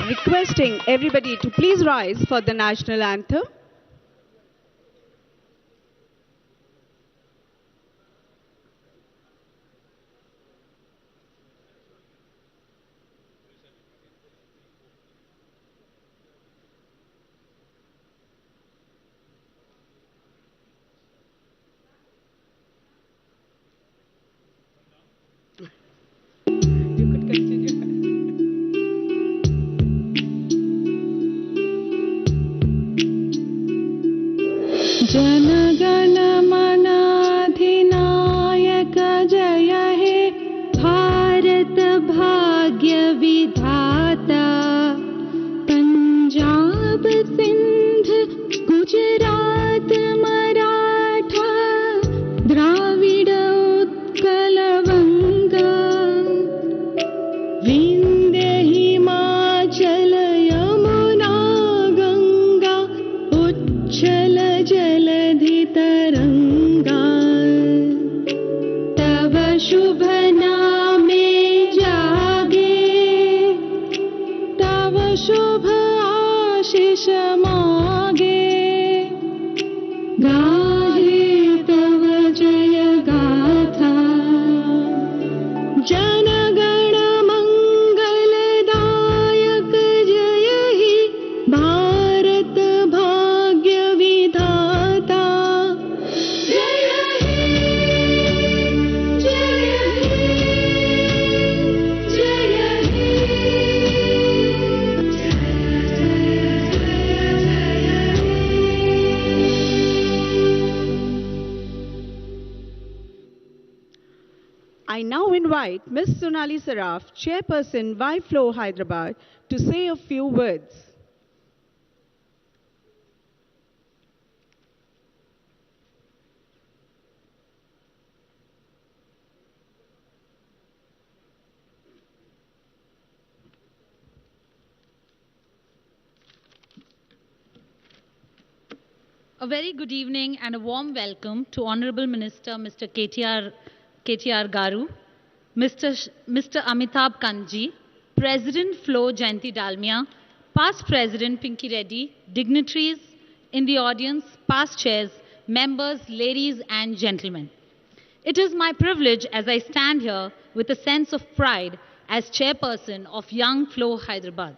Requesting everybody to please rise for the national anthem. जनगण मनाधिनायक जय हे भारत भाग्य विधाता पंजाब सिंध गुजरात मराठा द्राविड उत्कल वंगा विंध्य हिमाचल यमुना गंगा उच्छल जलधि तरंगा तव शुभ नामे जागे तव शुभ आशीष मागे गाहे तव जय गाथा जनगण मंगलदायक जय ही भारत भाग्य विधाता जय हे जय हे जय हे I now invite Ms. Sonali Saraf, Chairperson, FLO Hyderabad, to say a few words. A very good evening and a warm welcome to Honorable Minister Mr. KTR Garu, Mr. Amitabh Kanji, President FLO Jayanti Dalmia, past President Pinky Reddy, dignitaries in the audience, past chairs, members, ladies and gentlemen. It is my privilege as I stand here with a sense of pride as chairperson of Young FLO Hyderabad.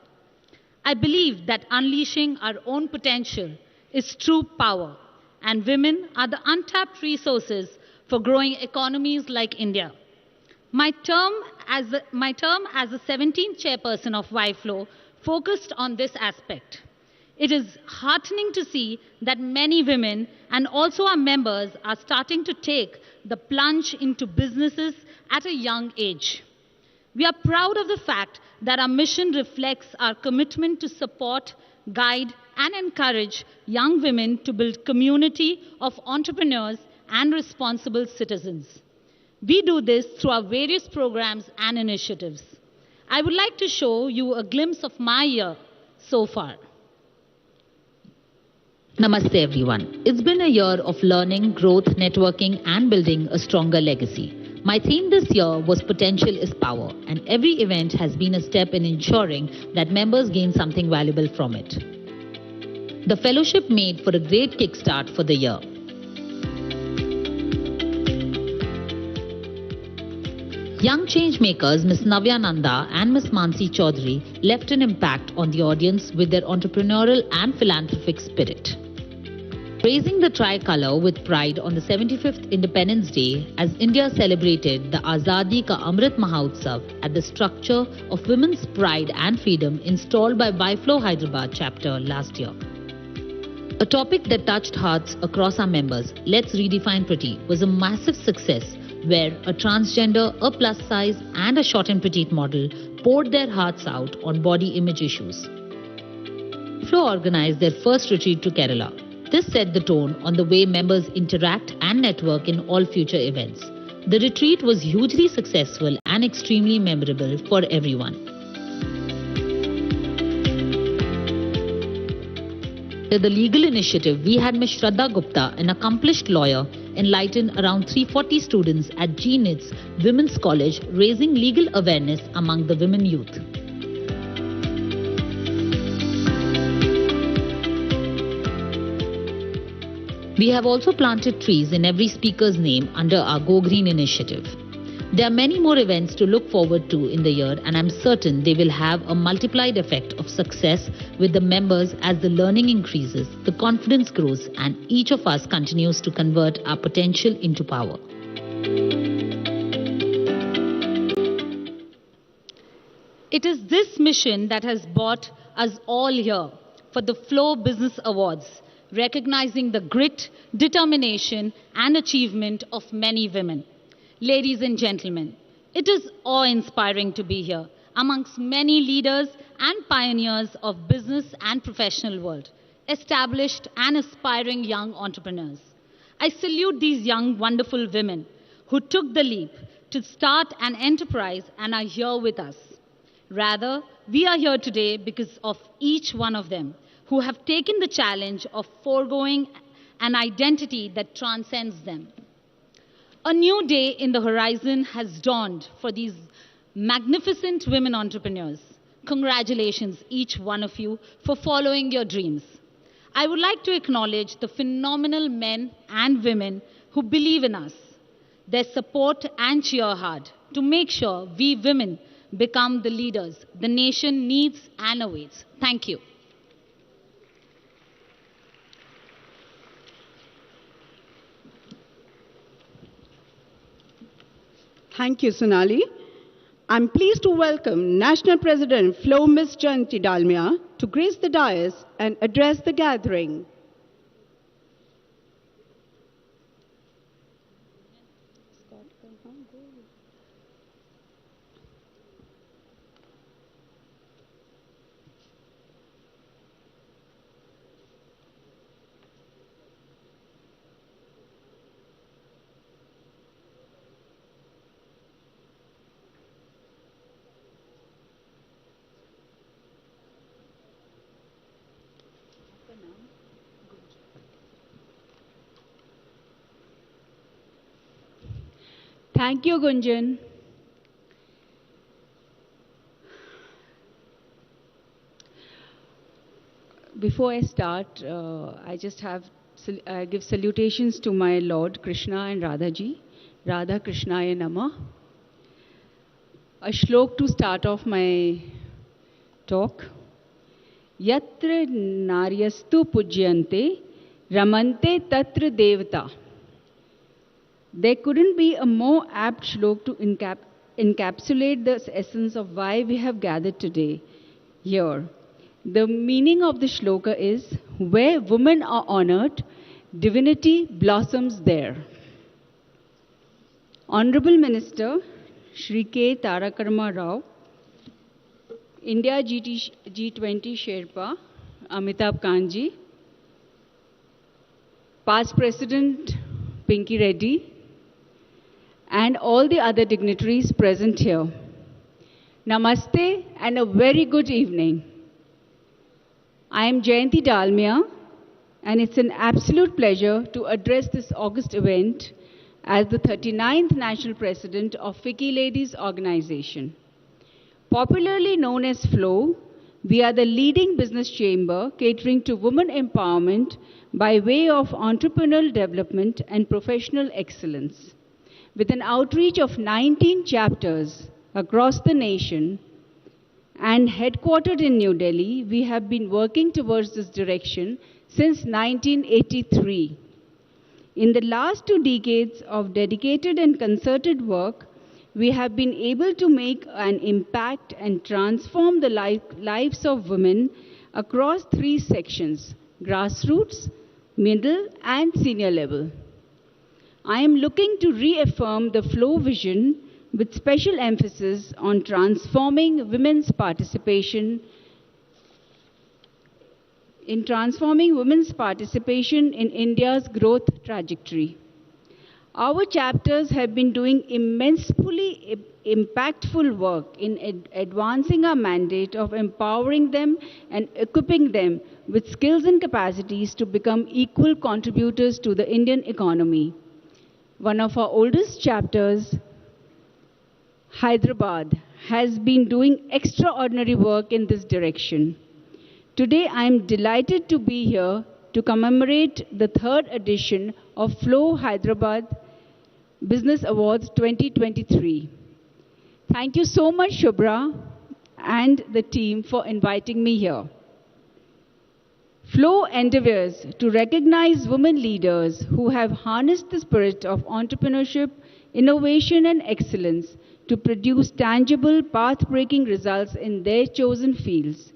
I believe that unleashing our own potential is true power, and women are the untapped resources for growing economies like India. My term as the 17th chairperson of FLO focused on this aspect. It is heartening to see that many women and also our members are starting to take the plunge into businesses at a young age. We are proud of the fact that our mission reflects our commitment to support, guide, and encourage young women to build community of entrepreneurs and responsible citizens. We do this through our various programs and initiatives. I would like to show you a glimpse of my year so far. Namaste everyone. It's been a year of learning, growth, networking and building a stronger legacy. My theme this year was Potential is Power, and every event has been a step in ensuring that members gain something valuable from it. The fellowship made for a great kickstart for the year. Young changemakers Ms. Navya Nanda and Ms. Mansi Chaudhary left an impact on the audience with their entrepreneurial and philanthropic spirit. Raising the tricolour with pride on the 75th Independence Day as India celebrated the Azadi Ka Amrit Mahotsav at the structure of Women's Pride and Freedom installed by FLO Hyderabad chapter last year. A topic that touched hearts across our members, Let's Redefine Pretty, was a massive success where a transgender, a plus size and a short and petite model poured their hearts out on body image issues. FLO organized their first retreat to Kerala. This set the tone on the way members interact and network in all future events. The retreat was hugely successful and extremely memorable for everyone. Under the legal initiative, we had Ms. Shraddha Gupta, an accomplished lawyer, enlighten around 340 students at GNIT's Women's College, raising legal awareness among the women youth. We have also planted trees in every speaker's name under our Go Green initiative. There are many more events to look forward to in the year, and I'm certain they will have a multiplied effect of success with the members as the learning increases, the confidence grows, and each of us continues to convert our potential into power. It is this mission that has brought us all here for the FLO Business Awards, recognizing the grit, determination, and achievement of many women. Ladies and gentlemen, it is awe-inspiring to be here amongst many leaders and pioneers of business and professional world, established and aspiring young entrepreneurs. I salute these young, wonderful women who took the leap to start an enterprise and are here with us. Rather, we are here today because of each one of them who have taken the challenge of foregoing an identity that transcends them. A new day in the horizon has dawned for these magnificent women entrepreneurs. Congratulations, each one of you, for following your dreams. I would like to acknowledge the phenomenal men and women who believe in us, their support and cheer hard to make sure we women become the leaders the nation needs and awaits. Thank you. Thank you, Sonali. I'm pleased to welcome National President FLO Ms. Jayanti Dalmia to grace the dais and address the gathering. Thank you, Gunjan. Before I start, I just give salutations to my Lord Krishna and Radhaji. Radha Krishnaya Namah. A shlok to start off my talk. Yatra naryastu pujyante ramante tatra devata. There couldn't be a more apt shlok to encapsulate the essence of why we have gathered today here. The meaning of the shloka is, where women are honored, divinity blossoms there. Honorable Minister Shri K. Tarakarma Rao, India G20 Sherpa Amitabh Kanji, Past President Pinky Reddy, and all the other dignitaries present here. Namaste and a very good evening. I am Jayanti Dalmia, and it's an absolute pleasure to address this august event as the 39th National President of FICCI Ladies Organization. Popularly known as FLO, we are the leading business chamber catering to women empowerment by way of entrepreneurial development and professional excellence. With an outreach of 19 chapters across the nation and headquartered in New Delhi, we have been working towards this direction since 1983. In the last 2 decades of dedicated and concerted work, we have been able to make an impact and transform the lives of women across 3 sections: grassroots, middle, and senior level. I am looking to reaffirm the FLO vision with special emphasis on transforming women's participation in India's growth trajectory. Our chapters have been doing immensely impactful work in advancing our mandate of empowering them and equipping them with skills and capacities to become equal contributors to the Indian economy. One of our oldest chapters, Hyderabad, has been doing extraordinary work in this direction. Today, I am delighted to be here to commemorate the third edition of FLO Hyderabad Business Awards 2023. Thank you so much, Shubhra and the team, for inviting me here. FLO endeavors to recognize women leaders who have harnessed the spirit of entrepreneurship, innovation, and excellence to produce tangible, path-breaking results in their chosen fields.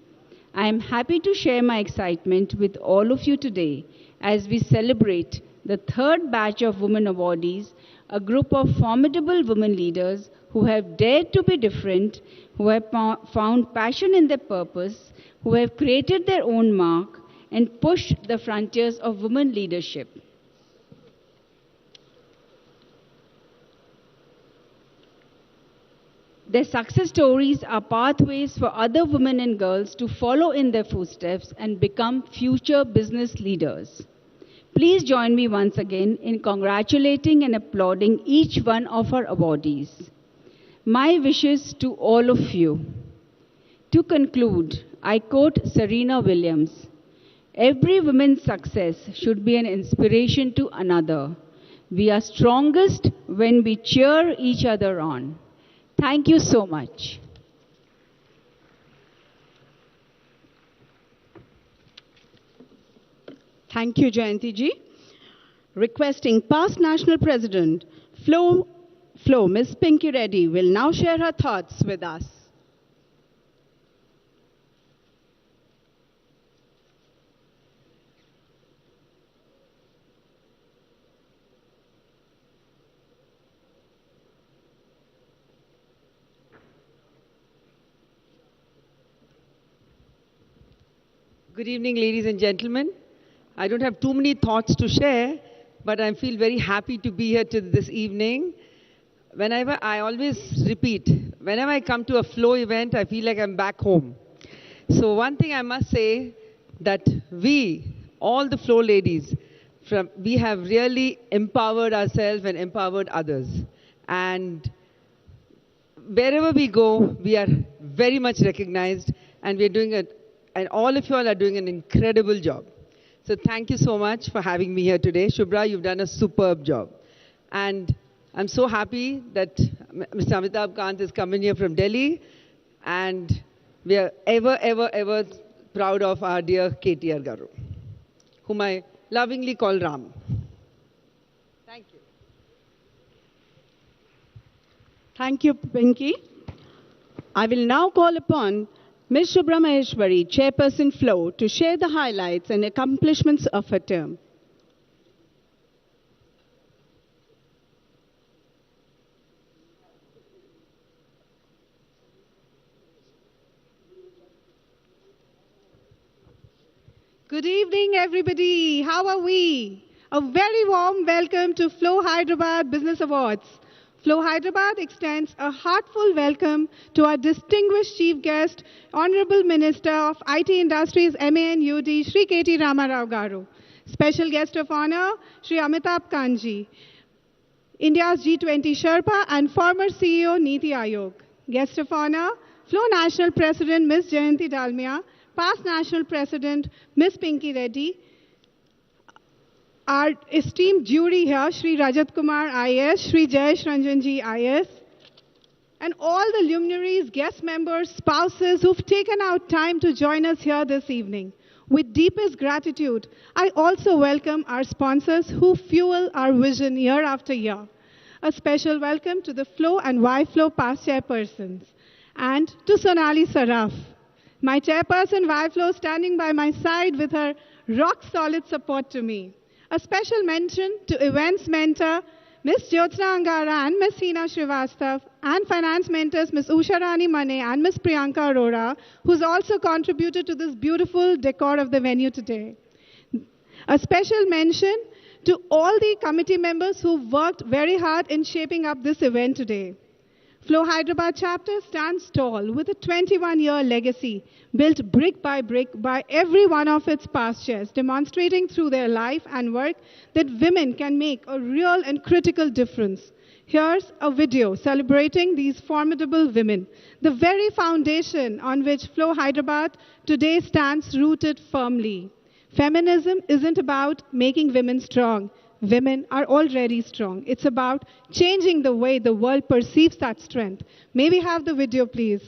I am happy to share my excitement with all of you today as we celebrate the third batch of women awardees, a group of formidable women leaders who have dared to be different, who have found passion in their purpose, who have created their own mark, and pushed the frontiers of women leadership. Their success stories are pathways for other women and girls to follow in their footsteps and become future business leaders. Please join me once again in congratulating and applauding each one of our awardees. My wishes to all of you. To conclude, I quote Serena Williams, "Every woman's success should be an inspiration to another. We are strongest when we cheer each other on." Thank you so much. Thank you, Jayanti ji. Requesting past National President, FLO, Ms. Pinky Reddy, will now share her thoughts with us. Good evening, ladies and gentlemen. I don't have too many thoughts to share, but I feel very happy to be here this evening. I always repeat, whenever I come to a FLO event, I feel like I'm back home. So one thing I must say, that we, all the FLO ladies, we have really empowered ourselves and empowered others. And wherever we go, we are very much recognized, and we're doing it. And all of you all are doing an incredible job. So thank you so much for having me here today. Shubhra, you've done a superb job. And I'm so happy that Mr. Amitabh Kant is coming here from Delhi. And we are ever proud of our dear KTR Garu, whom I lovingly call Ram. Thank you. Thank you, Pinky. I will now call upon Ms. Shubhra Maheshwari, Chairperson FLO, to share the highlights and accomplishments of her term. Good evening, everybody. How are we? A very warm welcome to FLO Hyderabad Business Awards. FLO Hyderabad extends a heartfelt welcome to our distinguished chief guest, Honorable Minister of IT Industries, MAN UD, Shri KT Ramarao Garu. Special guest of honor, Shri Amitabh Kanji, India's G20 Sherpa and former CEO, Niti Aayog. Guest of honor, FLO National President, Ms. Jayanti Dalmia, past National President, Ms. Pinky Reddy, our esteemed jury here, Shri Rajat Kumar IS, Shri Jayesh Ranjanji IS, and all the luminaries, guest members, spouses who've taken out time to join us here this evening. With deepest gratitude, I also welcome our sponsors who fuel our vision year after year. A special welcome to the FLO and YFLO past chairpersons, and to Sonali Saraf, my chairperson YFLO, standing by my side with her rock-solid support to me. A special mention to events mentor Ms. Jyotsna Angara and Ms. Hina Srivastav, and finance mentors Ms. Usha Rani Mane and Ms. Priyanka Arora, who's also contributed to this beautiful decor of the venue today. A special mention to all the committee members who worked very hard in shaping up this event today. FLO Hyderabad chapter stands tall with a 21-year legacy built brick by every one of its past chairs, demonstrating through their life and work that women can make a real and critical difference. Here's a video celebrating these formidable women, the very foundation on which FLO Hyderabad today stands rooted firmly. Feminism isn't about making women strong. Women are already strong. It's about changing the way the world perceives that strength. May we have the video, please?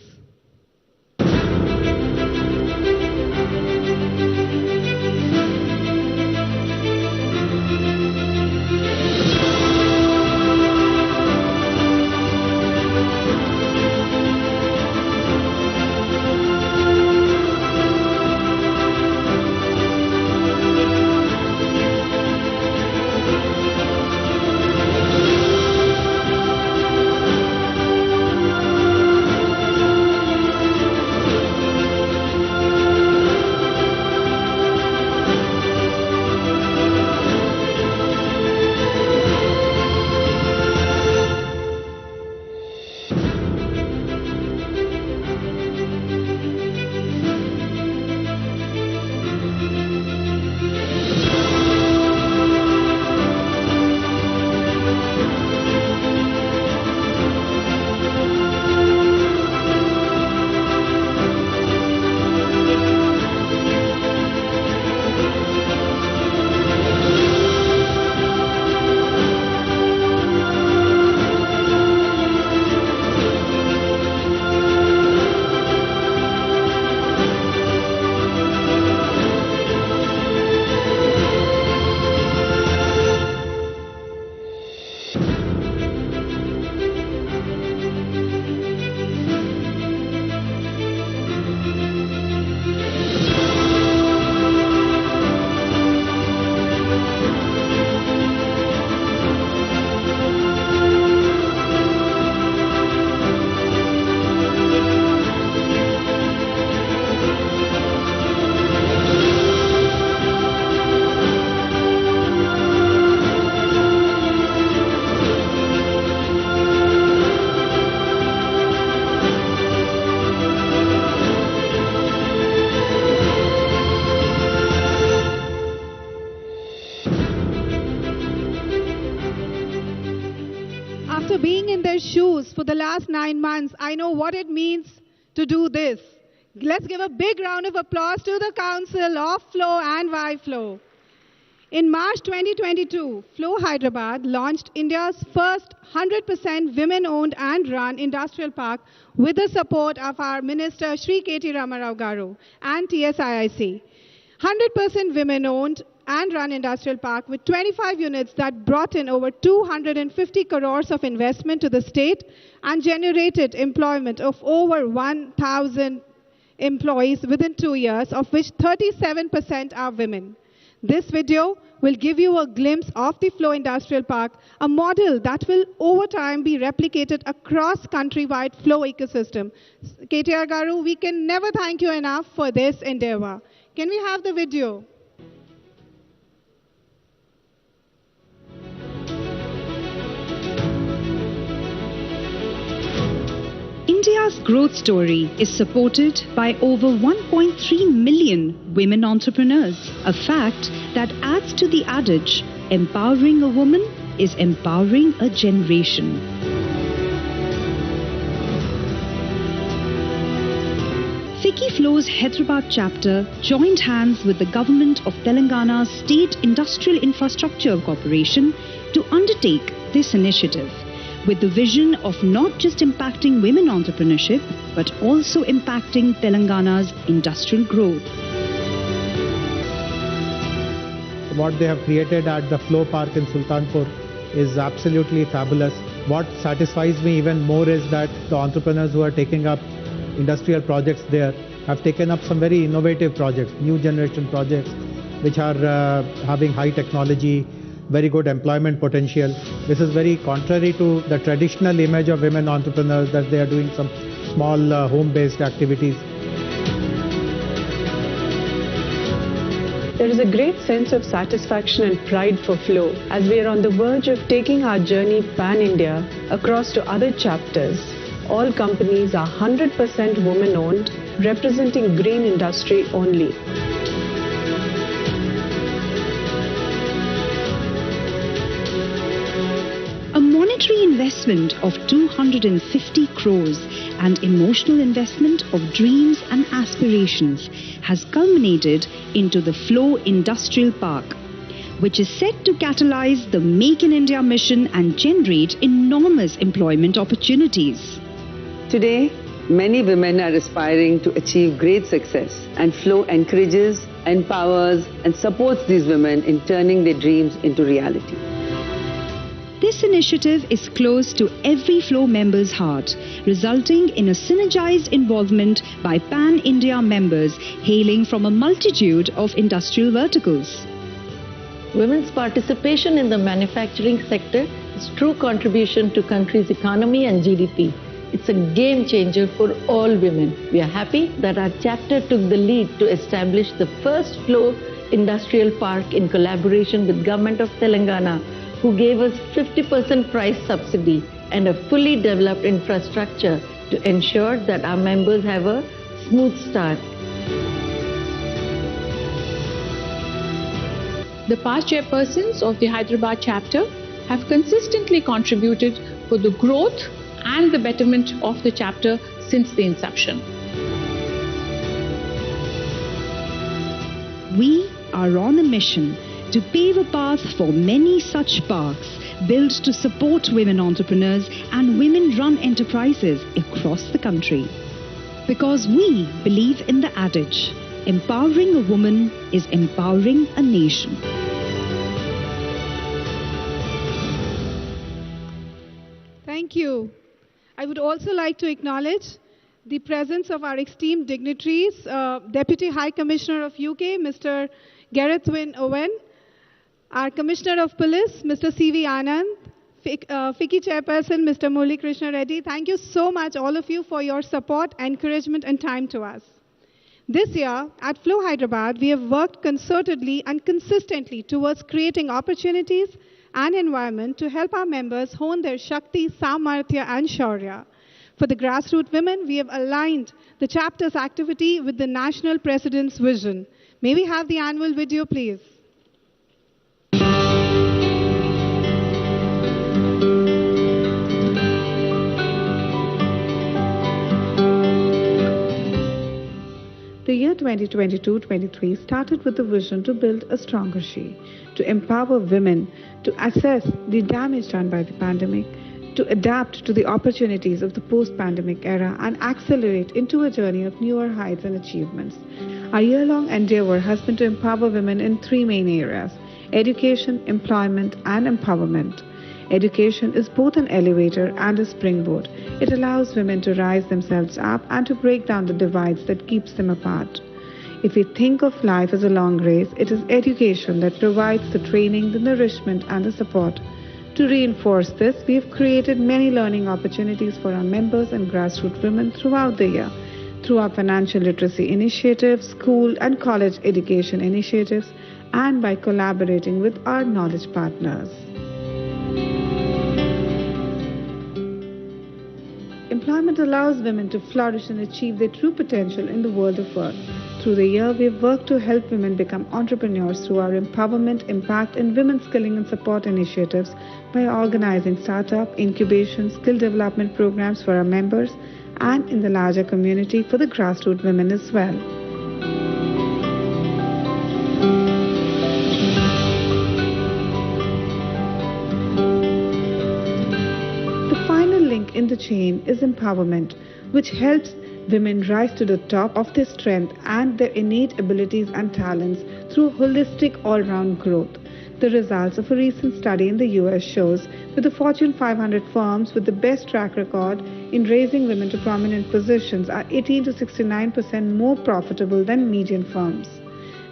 After being in their shoes for the last 9 months, I know what it means to do this. Let's give a big round of applause to the Council of FLO and FLO. In March 2022, FLO Hyderabad launched India's first 100% women-owned and run industrial park with the support of our Minister Shri KT Ramarao Garu and TSIIC. 100% women-owned and run industrial park with 25 units that brought in over 250 crores of investment to the state and generated employment of over 1,000 employees within 2 years, of which 37% are women. This video will give you a glimpse of the FLO Industrial Park, a model that will over time be replicated across countrywide FLO ecosystem. KTR Garu, we can never thank you enough for this endeavor. Can we have the video? India's growth story is supported by over 1.3 million women entrepreneurs, a fact that adds to the adage, empowering a woman is empowering a generation. FICCI FLO's Hyderabad chapter joined hands with the government of Telangana's State Industrial Infrastructure Corporation to undertake this initiative, with the vision of not just impacting women entrepreneurship, but also impacting Telangana's industrial growth. What they have created at the FLO Park in Sultanpur is absolutely fabulous. What satisfies me even more is that the entrepreneurs who are taking up industrial projects there have taken up some very innovative projects, new generation projects, which are having high technology, very good employment potential. This is very contrary to the traditional image of women entrepreneurs, that they are doing some small home-based activities. There is a great sense of satisfaction and pride for FLO as we are on the verge of taking our journey pan-India across to other chapters. All companies are 100% women-owned, representing green industry only. Monetary investment of 250 crores and emotional investment of dreams and aspirations has culminated into the FLO Industrial Park, which is set to catalyze the Make in India mission and generate enormous employment opportunities. Today, many women are aspiring to achieve great success, and FLO encourages, empowers and supports these women in turning their dreams into reality. This initiative is close to every FLO member's heart, resulting in a synergized involvement by pan-India members hailing from a multitude of industrial verticals. Women's participation in the manufacturing sector is true contribution to country's economy and GDP. It's a game changer for all women. We are happy that our chapter took the lead to establish the first FLO Industrial Park in collaboration with Government of Telangana, who gave us 50% price subsidy and a fully developed infrastructure to ensure that our members have a smooth start. The past chairpersons of the Hyderabad chapter have consistently contributed for the growth and the betterment of the chapter since the inception. We are on a mission to pave a path for many such parks built to support women entrepreneurs and women-run enterprises across the country. Because we believe in the adage, empowering a woman is empowering a nation. Thank you. I would also like to acknowledge the presence of our esteemed dignitaries, Deputy High Commissioner of UK, Mr. Gareth Wynne Owen, our Commissioner of Police, Mr. C.V. Anand, FICCI Chairperson, Mr. Murli Krishna Reddy. Thank you so much, all of you, for your support, encouragement and time to us. This year, at FLO Hyderabad, we have worked concertedly and consistently towards creating opportunities and environment to help our members hone their Shakti, Samarthya and Shaurya. For the grassroots women, we have aligned the chapter's activity with the National President's vision. May we have the annual video, please? The year 2022-23 started with the vision to build a stronger she, to empower women to assess the damage done by the pandemic, to adapt to the opportunities of the post-pandemic era and accelerate into a journey of newer heights and achievements. Our year-long endeavor has been to empower women in three main areas: education, employment and empowerment. Education is both an elevator and a springboard. It allows women to rise themselves up and to break down the divides that keeps them apart. If we think of life as a long race, it is education that provides the training, the nourishment and the support. To reinforce this, we have created many learning opportunities for our members and grassroots women throughout the year, through our financial literacy initiatives, school and college education initiatives, and by collaborating with our knowledge partners. Employment allows women to flourish and achieve their true potential in the world of work. Through the year, we have worked to help women become entrepreneurs through our empowerment, impact, and women's skilling and support initiatives by organizing startup, incubation, skill development programs for our members and in the larger community for the grassroots women as well. In the chain is empowerment, which helps women rise to the top of their strength and their innate abilities and talents through holistic all-round growth. The results of a recent study in the US shows that the Fortune 500 firms with the best track record in raising women to prominent positions are 18 to 69% more profitable than median firms.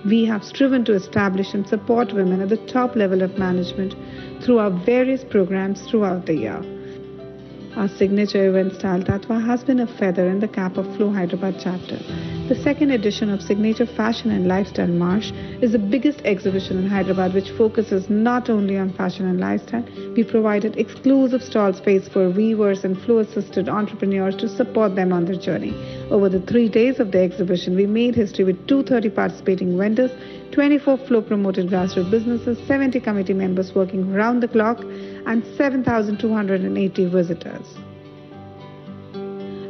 We have striven to establish and support women at the top level of management through our various programs throughout the year. Our signature event Style Tattva has been a feather in the cap of FLO Hyderabad chapter. The second edition of Signature Fashion and Lifestyle March is the biggest exhibition in Hyderabad which focuses not only on fashion and lifestyle. We provided exclusive stall space for weavers and FLO-assisted entrepreneurs to support them on their journey. Over the 3 days of the exhibition, we made history with 230 participating vendors, 24 FLO-promoted grassroots businesses, 70 committee members working round the clock, and 7,280 visitors.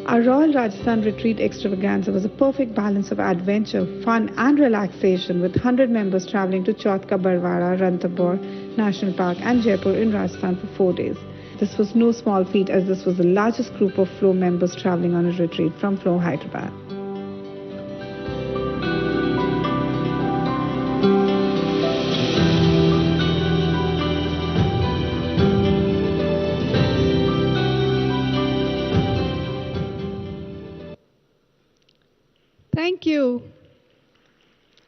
Our Royal Rajasthan Retreat Extravaganza was a perfect balance of adventure, fun and relaxation with 100 members traveling to Chautka Barwara, Ranthambore National Park and Jaipur in Rajasthan for 4 days. This was no small feat as this was the largest group of FLO members traveling on a retreat from FLO Hyderabad. Thank you.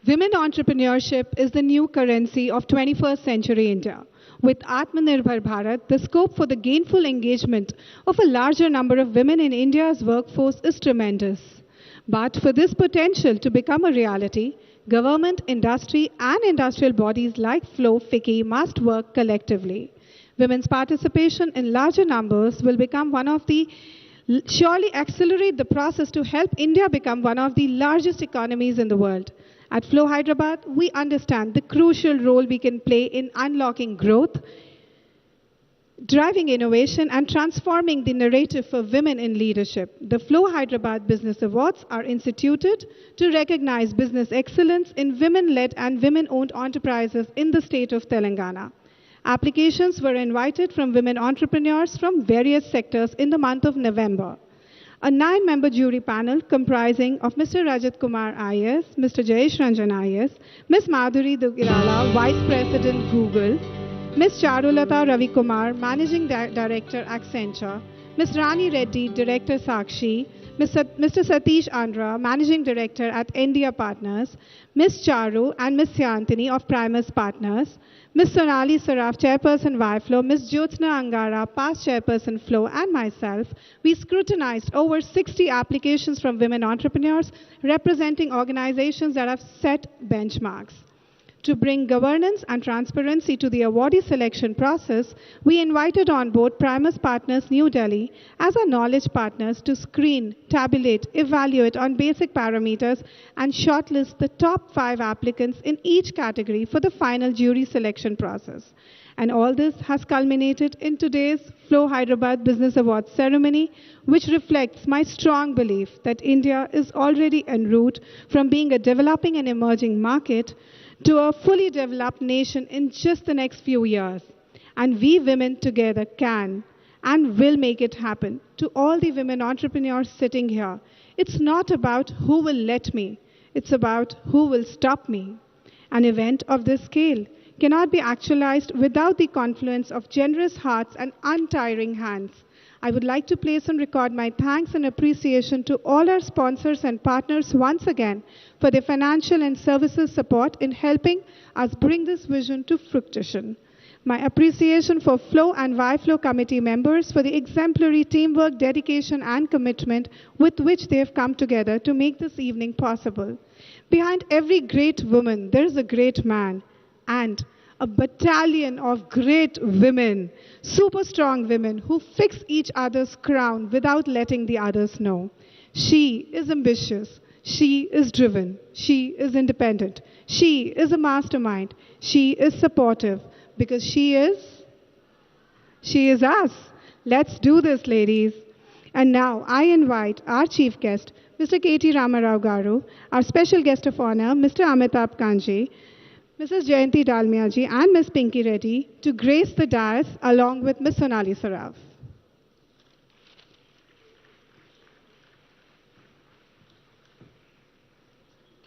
Women entrepreneurship is the new currency of 21st century India. With Atmanirbhar Bharat, the scope for the gainful engagement of a larger number of women in India's workforce is tremendous. But for this potential to become a reality, government, industry, and industrial bodies like FLO, FICCI must work collectively. Women's participation in larger numbers will become surely accelerate the process to help India become one of the largest economies in the world. At FLO Hyderabad, we understand the crucial role we can play in unlocking growth, driving innovation, and transforming the narrative for women in leadership. The FLO Hyderabad Business Awards are instituted to recognize business excellence in women-led and women-owned enterprises in the state of Telangana. Applications were invited from women entrepreneurs from various sectors in the month of November. A 9-member jury panel comprising of Mr. Rajat Kumar IAS, Mr. Jayesh Ranjan IAS, Ms. Madhuri Dugirala, Vice President Google, Ms. Charulata Ravi Kumar, Managing Director Accenture, Ms. Rani Reddy, Director Sakshi, Mr. Satish Andra, Managing Director at India Partners, Ms. Charu and Ms. Syantini of Primus Partners, Ms. Sonali Saraf, Chairperson YFLO, Ms. Jyotsna Angara, past Chairperson FLO, and myself, we scrutinized over 60 applications from women entrepreneurs representing organizations that have set benchmarks. To bring governance and transparency to the awardee selection process, we invited on board Primus Partners New Delhi as our knowledge partners to screen, tabulate, evaluate on basic parameters, and shortlist the top 5 applicants in each category for the final jury selection process. And all this has culminated in today's FLO Hyderabad Business Awards ceremony, which reflects my strong belief that India is already en route from being a developing and emerging market to a fully developed nation in just the next few years. And we women together can and will make it happen. To all the women entrepreneurs sitting here, it's not about who will let me, it's about who will stop me. An event of this scale cannot be actualized without the confluence of generous hearts and untiring hands. I would like to place on record my thanks and appreciation to all our sponsors and partners once again for their financial and services support in helping us bring this vision to fruition. My appreciation for FLO and YFLO committee members for the exemplary teamwork, dedication, and commitment with which they have come together to make this evening possible. Behind every great woman, there is a great man, and a battalion of great women, super strong women who fix each other's crown without letting the others know. She is ambitious. She is driven. She is independent. She is a mastermind. She is supportive because she is us. Let's do this, ladies. And now I invite our chief guest, Mr. K.T. Ramarao Garu, our special guest of honor, Mr. Amitabh Kanji, Mrs. Jayanti Dalmia ji and Ms. Pinky Reddy to grace the dais along with Ms. Sonali Saraf.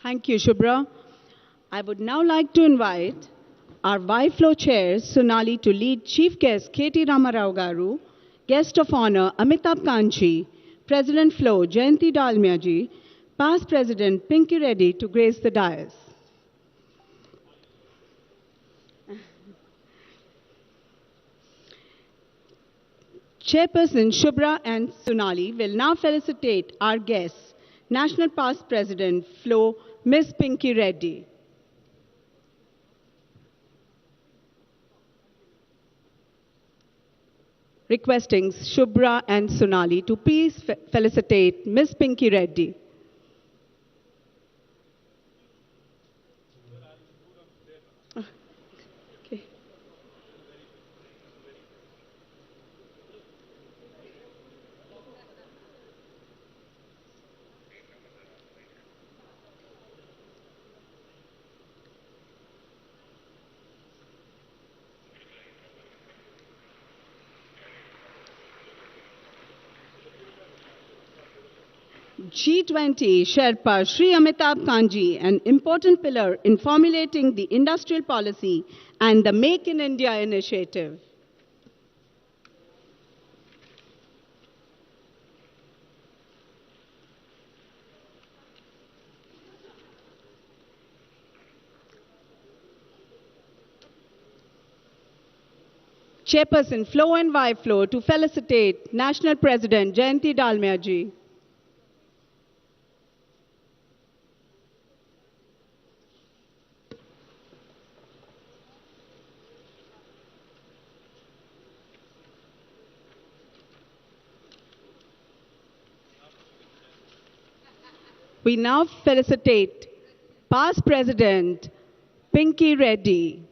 Thank you, Shubhra. I would now like to invite our YFLO chairs, Sonali, to lead Chief Guest K.T. Ramarao Garu, Guest of Honor Amitabh Kanji, President FLO Jayanti Dalmia ji, Past President Pinky Reddy to grace the dais. Chairperson Shubhra and Sonali will now felicitate our guests, National Past President FLO, Ms. Pinky Reddy. Requesting Shubhra and Sonali to please felicitate Ms. Pinky Reddy. G20 Sherpa Shri Amitabh Kanji, an important pillar in formulating the industrial policy and the Make in India initiative. Chairperson FLO and YFLO to felicitate National President Jayanti Dalmia ji. We now felicitate past President Pinky Reddy.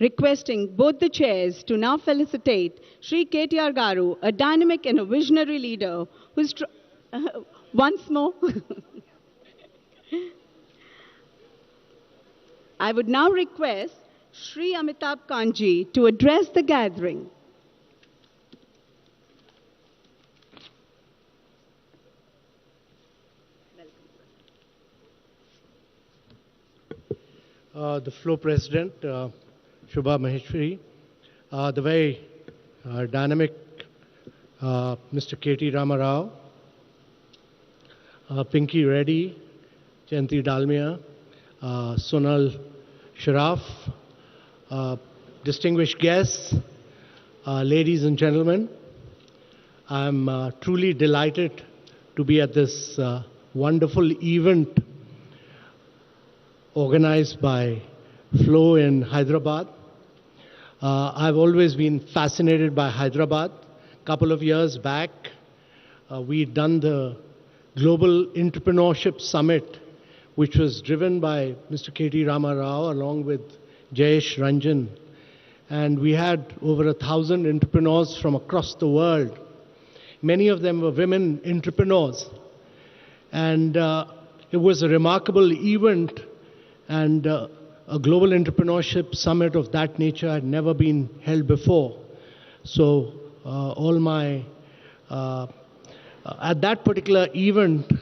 Requesting both the chairs to now felicitate Shri KTR Garu, a dynamic and a visionary leader who is once more. I would now request Shri Amitabh Kanji to address the gathering. The FLO President, Shubha Maheshwari, the very dynamic Mr. K.T. Ramarao, Pinky Reddy, Jayanti Dalmia, Sonal Sharaf, distinguished guests, ladies and gentlemen, I'm truly delighted to be at this wonderful event organized by FLO in Hyderabad. I've always been fascinated by Hyderabad. A couple of years back, we'd done the Global Entrepreneurship Summit, which was driven by Mr. K.T. Ramarao along with Jayesh Ranjan. And we had over 1,000 entrepreneurs from across the world. Many of them were women entrepreneurs. And it was a remarkable event, and a global entrepreneurship summit of that nature had never been held before. So at that particular event,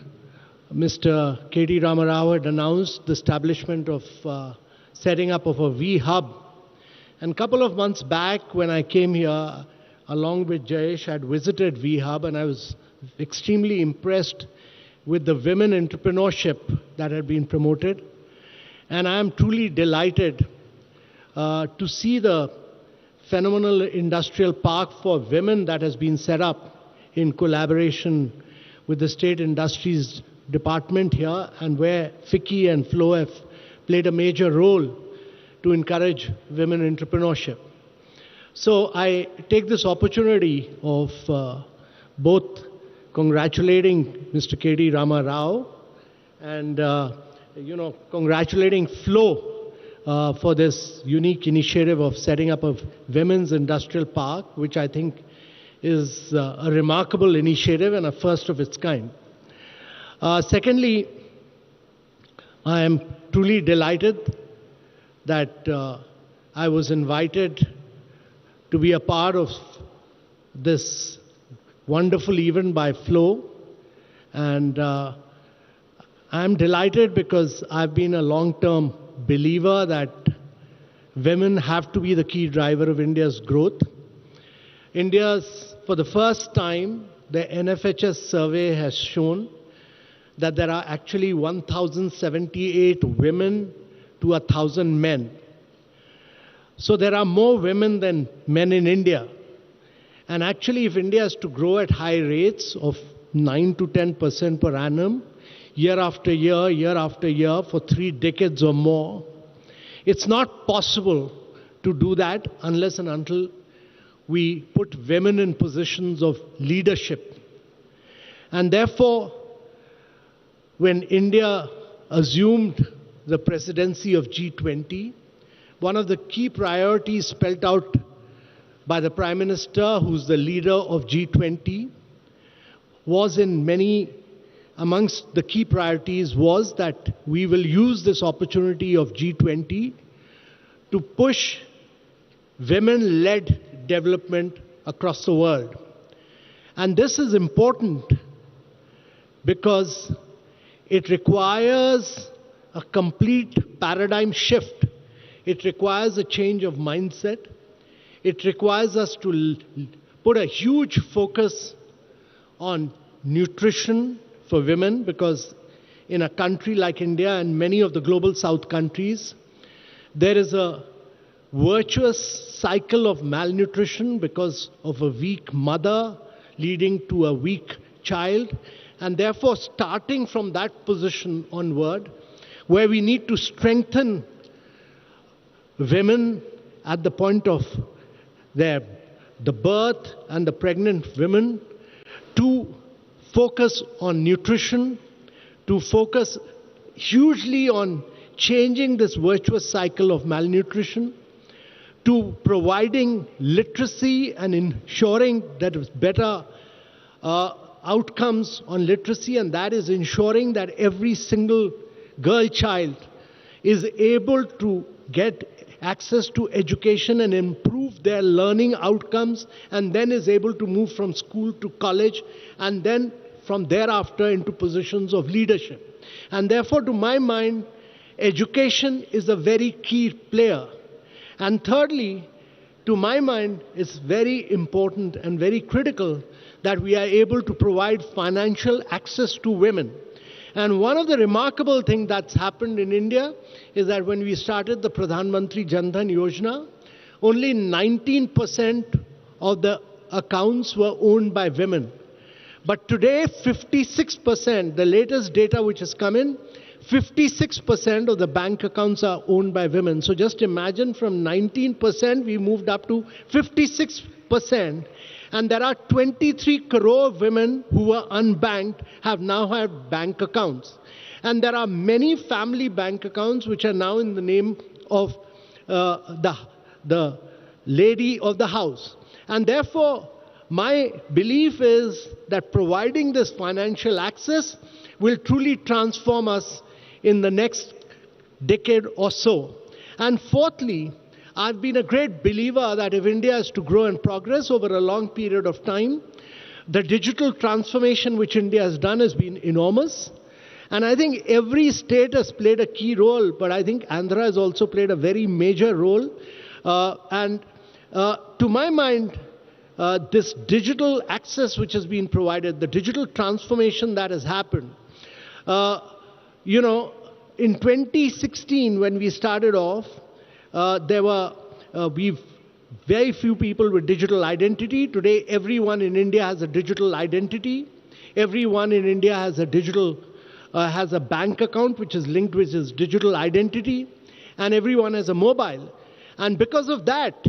Mr. K.T. Ramarao had announced the establishment of setting up of a V-Hub. And a couple of months back when I came here, along with Jayesh, I had visited V-Hub, and I was extremely impressed with the women entrepreneurship that had been promoted. And I am truly delighted to see the phenomenal industrial park for women that has been set up in collaboration with the State Industries Department here, and where FICCI and FLO have played a major role to encourage women entrepreneurship. So I take this opportunity of both congratulating Mr. K.T. Ramarao and congratulating FLO for this unique initiative of setting up a women's industrial park, which I think is a remarkable initiative and a first of its kind. Secondly, I am truly delighted that I was invited to be a part of this wonderful event by FLO, and I'm delighted because I've been a long-term believer that women have to be the key driver of India's growth. For the first time, the NFHS survey has shown that there are actually 1,078 women to 1,000 men. So there are more women than men in India. And actually, if India is to grow at high rates of 9 to 10% per annum, year after year, for 3 decades or more, it's not possible to do that unless and until we put women in positions of leadership. And therefore, when India assumed the presidency of G20, one of the key priorities spelled out by the Prime Minister, who's the leader of G20, was amongst the key priorities was that we will use this opportunity of G20 to push women-led development across the world. And this is important because it requires a complete paradigm shift. It requires a change of mindset. It requires us to put a huge focus on nutrition for women, because in a country like India and many of the global south countries, there is a virtuous cycle of malnutrition because of a weak mother leading to a weak child. And therefore, starting from that position onward, where we need to strengthen women at the point of the birth and the pregnant women, to focus on nutrition, to focus hugely on changing this virtuous cycle of malnutrition, to providing literacy and ensuring that there's better outcomes on literacy, and that is ensuring that every single girl child is able to get access to education and improve their learning outcomes, and then is able to move from school to college, and then from thereafter into positions of leadership. And therefore, to my mind, education is a very key player. And thirdly, to my mind, it's very important and very critical that we are able to provide financial access to women. And one of the remarkable things that's happened in India is that when we started the Pradhan Mantri Jan Dhan Yojana, only 19% of the accounts were owned by women. But today, 56%, the latest data which has come in, 56% of the bank accounts are owned by women. So just imagine, from 19% we moved up to 56%. And there are 23 crore women who were unbanked have now had bank accounts. And there are many family bank accounts which are now in the name of the lady of the house. And therefore, my belief is that providing this financial access will truly transform us in the next decade or so. And fourthly, I've been a great believer that if India is to grow and progress over a long period of time, the digital transformation which India has done has been enormous. And I think every state has played a key role, but I think Andhra has also played a very major role. To my mind, this digital access which has been provided, the digital transformation that has happened, in 2016 when we started off, there were very few people with digital identity. Today, everyone in India has a digital identity. Everyone in India has a bank account which is linked with his digital identity, and everyone has a mobile. And because of that,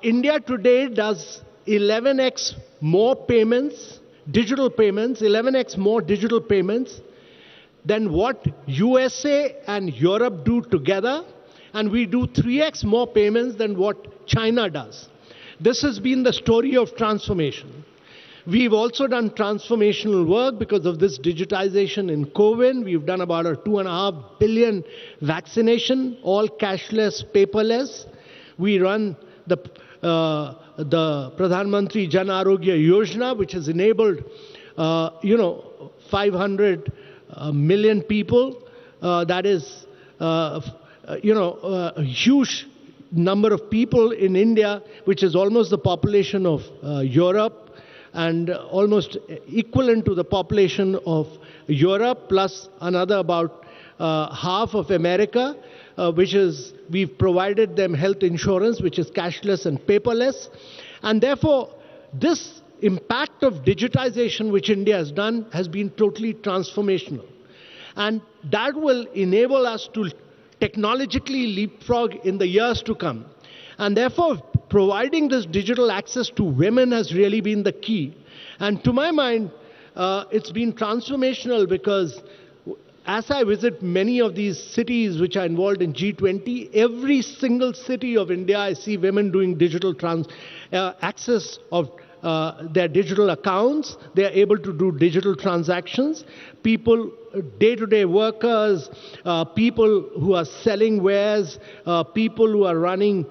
India today does 11x more payments, digital payments, 11x more digital payments than what USA and Europe do together. And we do 3x more payments than what China does. This has been the story of transformation. We've also done transformational work because of this digitization in COVID. We've done about a 2.5 billion vaccination, all cashless, paperless. We run the Pradhan Mantri Jan Arogya Yojana, which has enabled, 500 million people. That is, a huge number of people in India, which is almost the population of Europe, and almost equivalent to the population of Europe, plus another about half of America, we've provided them health insurance, which is cashless and paperless. And therefore, this impact of digitization which India has done has been totally transformational. And that will enable us to technologically leapfrog in the years to come. And therefore, providing this digital access to women has really been the key. And to my mind, it's been transformational because as I visit many of these cities which are involved in G20, every single city of India, I see women doing digital access of their digital accounts. They are able to do digital transactions. People, day-to-day workers, people who are selling wares, people who are running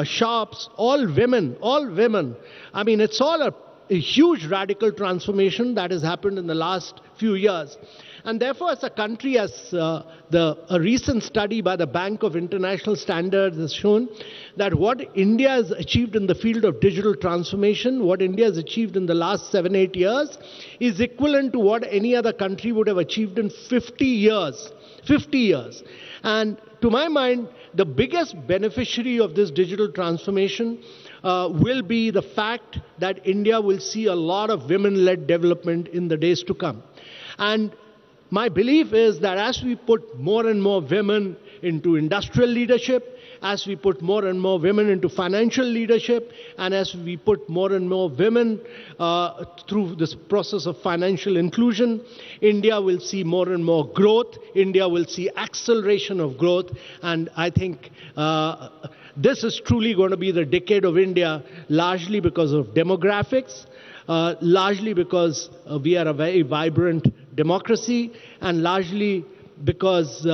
shops, all women, all women. I mean, it's all a huge radical transformation that has happened in the last few years. And therefore, as a country, as a recent study by the Bank of International Standards has shown, that what India has achieved in the field of digital transformation, what India has achieved in the last 7-8 years, is equivalent to what any other country would have achieved in 50 years. 50 years. And to my mind, the biggest beneficiary of this digital transformation will be the fact that India will see a lot of women-led development in the days to come. And my belief is that as we put more and more women into industrial leadership, as we put more and more women into financial leadership, and as we put more and more women through this process of financial inclusion, India will see more and more growth. India will see acceleration of growth. And I think this is truly going to be the decade of India, largely because of demographics, largely because we are a very vibrant democracy, and largely because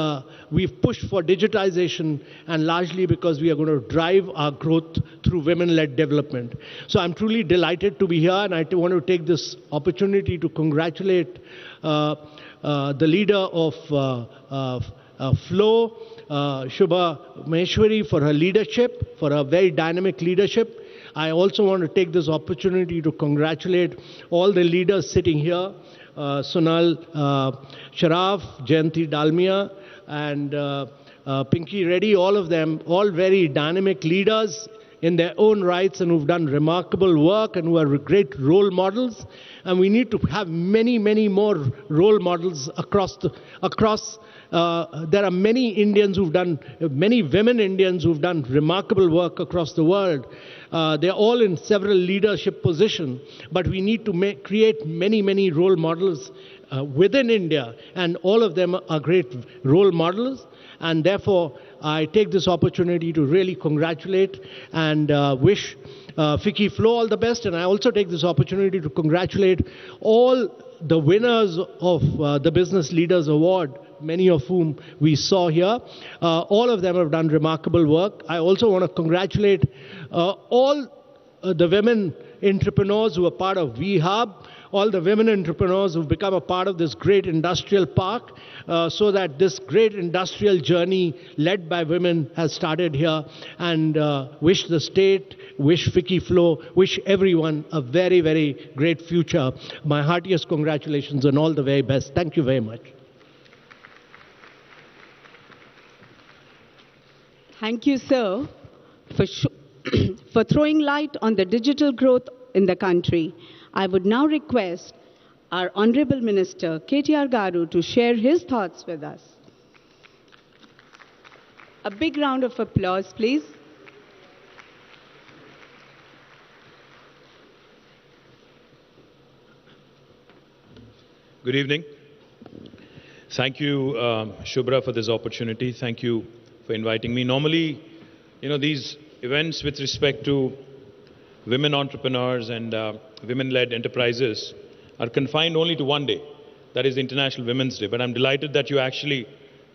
we've pushed for digitization, and largely because we are going to drive our growth through women-led development. So I'm truly delighted to be here, and I want to take this opportunity to congratulate the leader of FLO, Shubha Maheshwari, for her leadership, for her very dynamic leadership. I also want to take this opportunity to congratulate all the leaders sitting here, Sonal Sharaf, Jayanti Dalmia, and Pinky Reddy, all of them, all very dynamic leaders in their own rights and who've done remarkable work and who are great role models. And we need to have many, many more role models there are many Indians who've done, many women Indians who've done remarkable work across the world. They're all in several leadership positions, but we need to create many, many role models within India, and all of them are great role models. And therefore, I take this opportunity to really congratulate and wish FLO all the best. And I also take this opportunity to congratulate all the winners of the Business Leaders Award, many of whom we saw here. All of them have done remarkable work. I also want to congratulate all the women entrepreneurs who are part of VHub, all the women entrepreneurs who've become a part of this great industrial park, so that this great industrial journey led by women has started here. And wish the state, wish FLO, wish everyone a very, very great future. My heartiest congratulations and all the very best. Thank you very much. Thank you, sir, for throwing light on the digital growth in the country. I would now request our Honorable Minister, KTR Garu, to share his thoughts with us. A big round of applause, please. Good evening. Thank you, Shubhra, for this opportunity. Thank you for inviting me. Normally, these events with respect to women entrepreneurs and women-led enterprises are confined only to one day, that is International Women's Day. But I'm delighted that you actually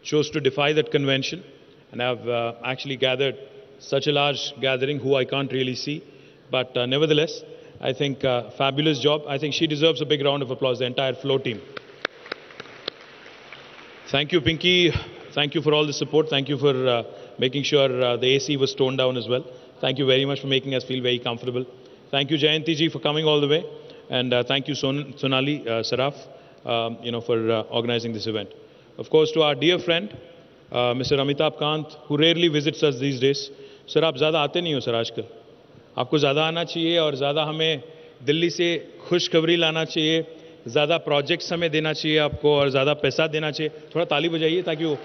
chose to defy that convention and have actually gathered such a large gathering who I can't really see. But nevertheless, I think fabulous job. I think she deserves a big round of applause, the entire FLO team. Thank you, Pinky. Thank you for all the support. Thank you for making sure the AC was toned down as well. Thank you very much for making us feel very comfortable. Thank you, Jayanti ji, for coming all the way. And thank you, Sonali Saraf, for organizing this event. Of course, to our dear friend, Mr. Amitabh Kant, who rarely visits us these days. Sir, आप ज़्यादा आते नहीं हो sir आजकल. आपको ज़्यादा आना चाहिए और ज़्यादा हमें दिल्ली से खुशखबरी लाना चाहिए. ज़्यादा प्रोजेक्ट्स हमें देना चाहिए आपको और ज़्यादा पैसा देना चाहिए. थोड़ा ताली बजाइए ताकि वो.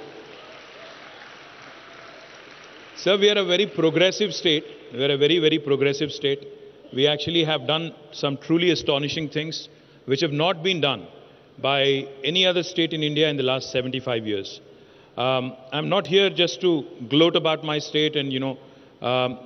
Sir, we are a very progressive state. We are a very, very progressive state. We actually have done some truly astonishing things which have not been done by any other state in India in the last 75 years. I'm not here just to gloat about my state and,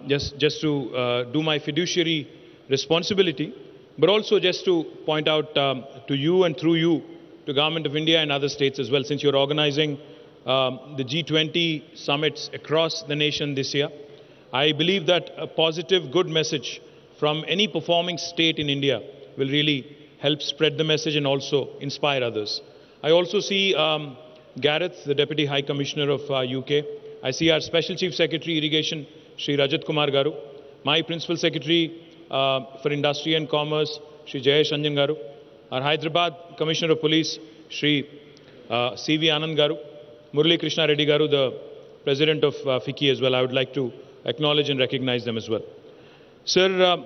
just to do my fiduciary responsibility, but also just to point out to you and through you to Government of India and other states as well, since you're organizing the G20 summits across the nation this year. I believe that a positive, good message from any performing state in India will really help spread the message and also inspire others. I also see Gareth, the Deputy High Commissioner of UK. I see our Special Chief Secretary Irrigation, Sri Rajat Kumar Garu. My Principal Secretary for Industry and Commerce, Sri Jayesh Ranjan Garu. Our Hyderabad Commissioner of Police, Sri C.V. Anand Garu. Murali Krishna Reddy Garu, the President of FICCI as well. I would like to acknowledge and recognize them as well. Sir,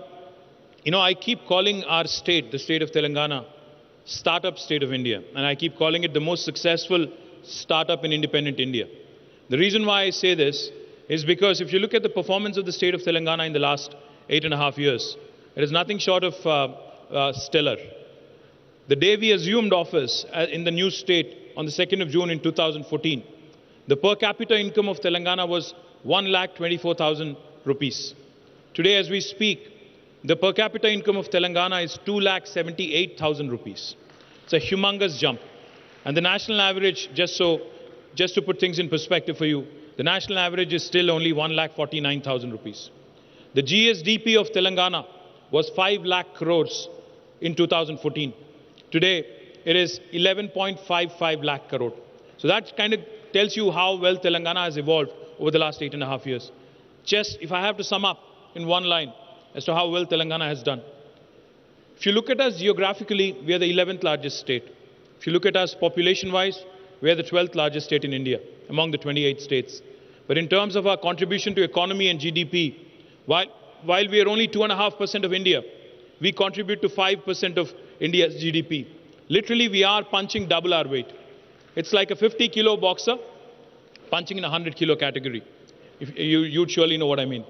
I keep calling our state, the state of Telangana, startup state of India. And I keep calling it the most successful startup in independent India. The reason why I say this is because if you look at the performance of the state of Telangana in the last 8.5 years, it is nothing short of stellar. The day we assumed office in the new state on the 2nd of June in 2014, the per capita income of Telangana was 1,24,000 rupees. Today, as we speak, the per capita income of Telangana is 2,78,000 rupees. It's a humongous jump. And the national average, just to put things in perspective for you, the national average is still only 1,49,000 rupees. The GSDP of Telangana was 5 lakh crores in 2014. Today, it is 11.55 lakh crore. So that kind of tells you how well Telangana has evolved over the last 8.5 years. Just if I have to sum up in one line as to how well Telangana has done. If you look at us geographically, we are the 11th largest state. If you look at us population-wise, we are the 12th largest state in India, among the 28 states. But in terms of our contribution to economy and GDP, while we are only 2.5% of India, we contribute to 5% of India's GDP. Literally, we are punching double our weight. It's like a 50-kilo boxer punching in a 100-kilo category. You'd surely know what I mean.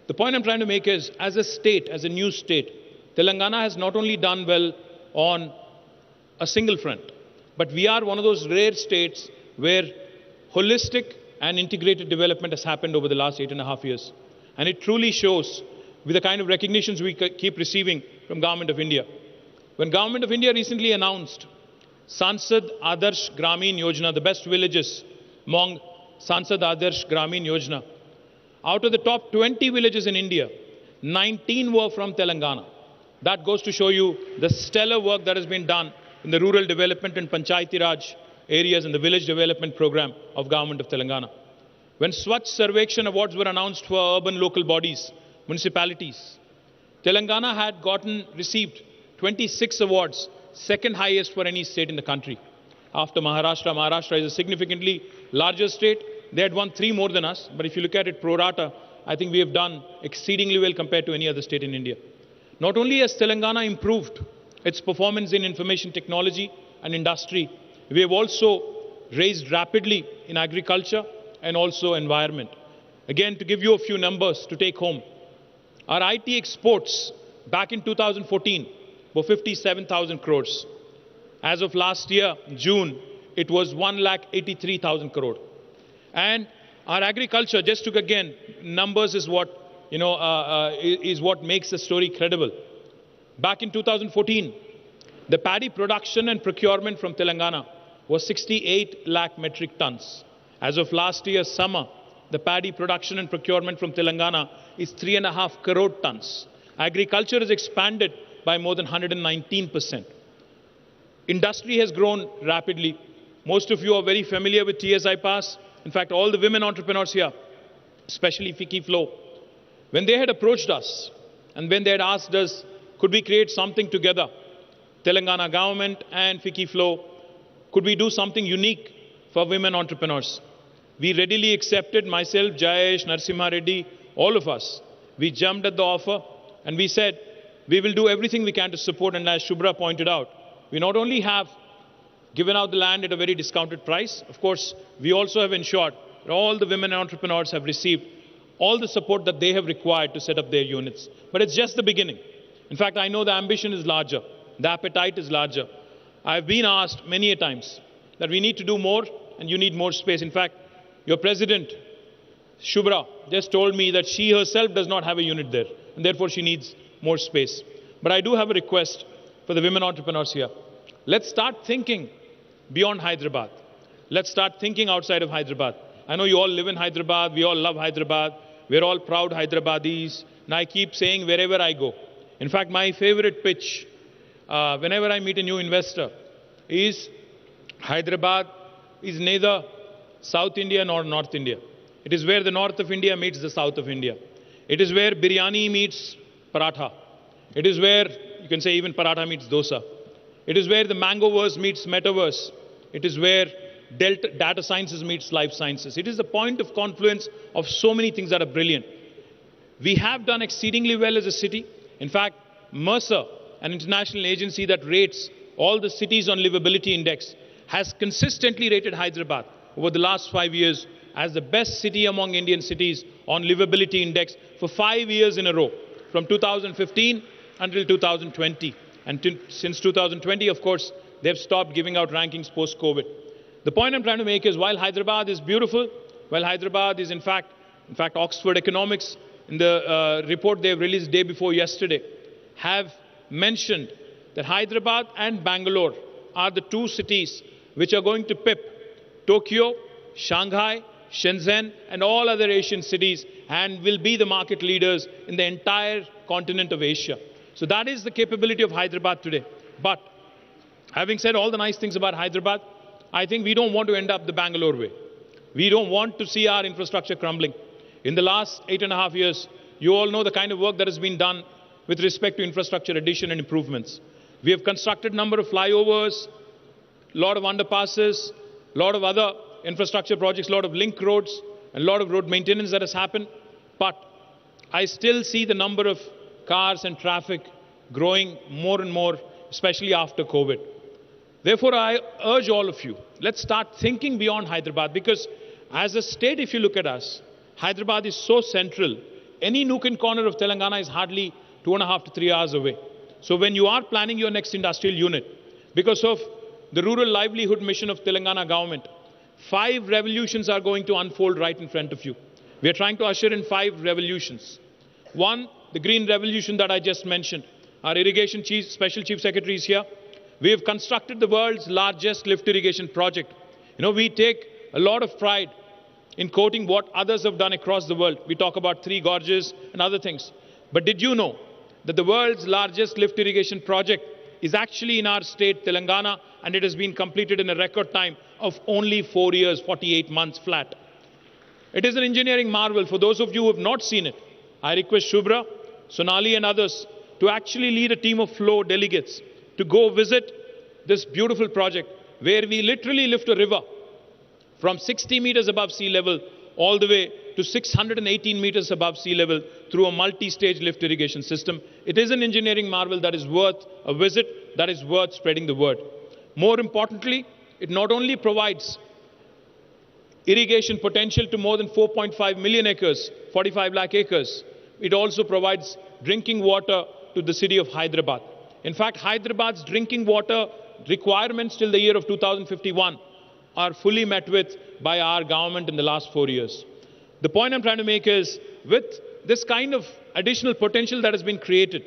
The point I'm trying to make is, as a state, as a new state, Telangana has not only done well on a single front, but we are one of those rare states where holistic and integrated development has happened over the last 8.5 years. And it truly shows with the kind of recognitions we keep receiving from Government of India. When Government of India recently announced Sansad Adarsh Gramin Yojana, the best villages among Sansad Adarsh Gramin Yojana, out of the top 20 villages in India, 19 were from Telangana. That goes to show you the stellar work that has been done in the rural development and Panchayati Raj areas and the village development program of Government of Telangana. When Swachh Sarvekshan Awards were announced for urban local bodies, municipalities, Telangana had received 26 awards, second highest for any state in the country. After Maharashtra, Maharashtra is a significantly larger state. They had won 3 more than us, but if you look at it pro rata, I think we have done exceedingly well compared to any other state in India. Not only has Telangana improved its performance in information technology and industry, we have also raised rapidly in agriculture and also environment. Again, to give you a few numbers to take home, our IT exports back in 2014 were 57,000 crores. As of last year, June, it was 1,83,000 crore. And our agriculture, just to again, numbers is what, is what makes the story credible. Back in 2014, the paddy production and procurement from Telangana was 68 lakh metric tons. As of last year's summer, the paddy production and procurement from Telangana is 3.5 crore tons. Agriculture has expanded by more than 119%. Industry has grown rapidly. Most of you are very familiar with TSI Pass. In fact, all the women entrepreneurs here, especially FLO, when they had approached us and when they had asked us, could we create something together, Telangana government and FLO, could we do something unique for women entrepreneurs? We readily accepted, myself, Jayesh, Narsimha Reddy, all of us. We jumped at the offer and we said, we will do everything we can to support. And as Shubhra pointed out, we not only have given out the land at a very discounted price, of course, we also have ensured that all the women entrepreneurs have received all the support that they have required to set up their units. But it's just the beginning. In fact, I know the ambition is larger, the appetite is larger. I've been asked many a times that we need to do more and you need more space. In fact, your president, Shubhra, just told me that she herself does not have a unit there and therefore she needs more space. But I do have a request for the women entrepreneurs here. Let's start thinking beyond Hyderabad. Let's start thinking outside of Hyderabad. I know you all live in Hyderabad, we all love Hyderabad, we're all proud Hyderabadis, and I keep saying wherever I go. In fact, my favorite pitch, whenever I meet a new investor, is Hyderabad is neither South India nor North India. It is where the north of India meets the south of India. It is where biryani meets paratha. It is where, you can say even paratha meets dosa. It is where the mangoverse meets metaverse. It is where data sciences meets life sciences. It is the point of confluence of so many things that are brilliant. We have done exceedingly well as a city. In fact, Mercer, an international agency that rates all the cities on livability index, has consistently rated Hyderabad over the last 5 years as the best city among Indian cities on livability index for 5 years in a row, from 2015 until 2020. And since 2020, of course, they've stopped giving out rankings post-COVID. The point I'm trying to make is while Hyderabad is beautiful, while Hyderabad is in fact Oxford Economics, in the report they've released day before yesterday, have mentioned that Hyderabad and Bangalore are the two cities which are going to pip Tokyo, Shanghai, Shenzhen and all other Asian cities and will be the market leaders in the entire continent of Asia. So that is the capability of Hyderabad today. But having said all the nice things about Hyderabad, I think we don't want to end up the Bangalore way. We don't want to see our infrastructure crumbling. In the last 8.5 years, you all know the kind of work that has been done with respect to infrastructure addition and improvements. We have constructed a number of flyovers, a lot of underpasses, a lot of other infrastructure projects, a lot of link roads, and a lot of road maintenance that has happened. But I still see the number of cars and traffic growing more and more, especially after COVID. Therefore, I urge all of you, let's start thinking beyond Hyderabad, because as a state, if you look at us, Hyderabad is so central. Any nook and corner of Telangana is hardly 2.5 to 3 hours away. So when you are planning your next industrial unit, because of the rural livelihood mission of Telangana government, 5 revolutions are going to unfold right in front of you. We are trying to usher in 5 revolutions. One, the green revolution that I just mentioned. Our irrigation chief, special chief secretary is here. We have constructed the world's largest lift irrigation project. You know, we take a lot of pride in quoting what others have done across the world. We talk about 3 gorges and other things. But did you know that the world's largest lift irrigation project is actually in our state, Telangana, and it has been completed in a record time of only 4 years, 48 months flat. It is an engineering marvel. For those of you who have not seen it, I request Shubhra, Sonali and others to actually lead a team of FLO delegates to go visit this beautiful project where we literally lift a river from 60 meters above sea level all the way to 618 meters above sea level through a multi-stage lift irrigation system. It is an engineering marvel that is worth a visit, that is worth spreading the word. More importantly, it not only provides irrigation potential to more than 4.5 million acres, 45 lakh acres, it also provides drinking water to the city of Hyderabad. In fact, Hyderabad's drinking water requirements till the year of 2051 are fully met with by our government in the last 4 years. The point I'm trying to make is, with this kind of additional potential that has been created,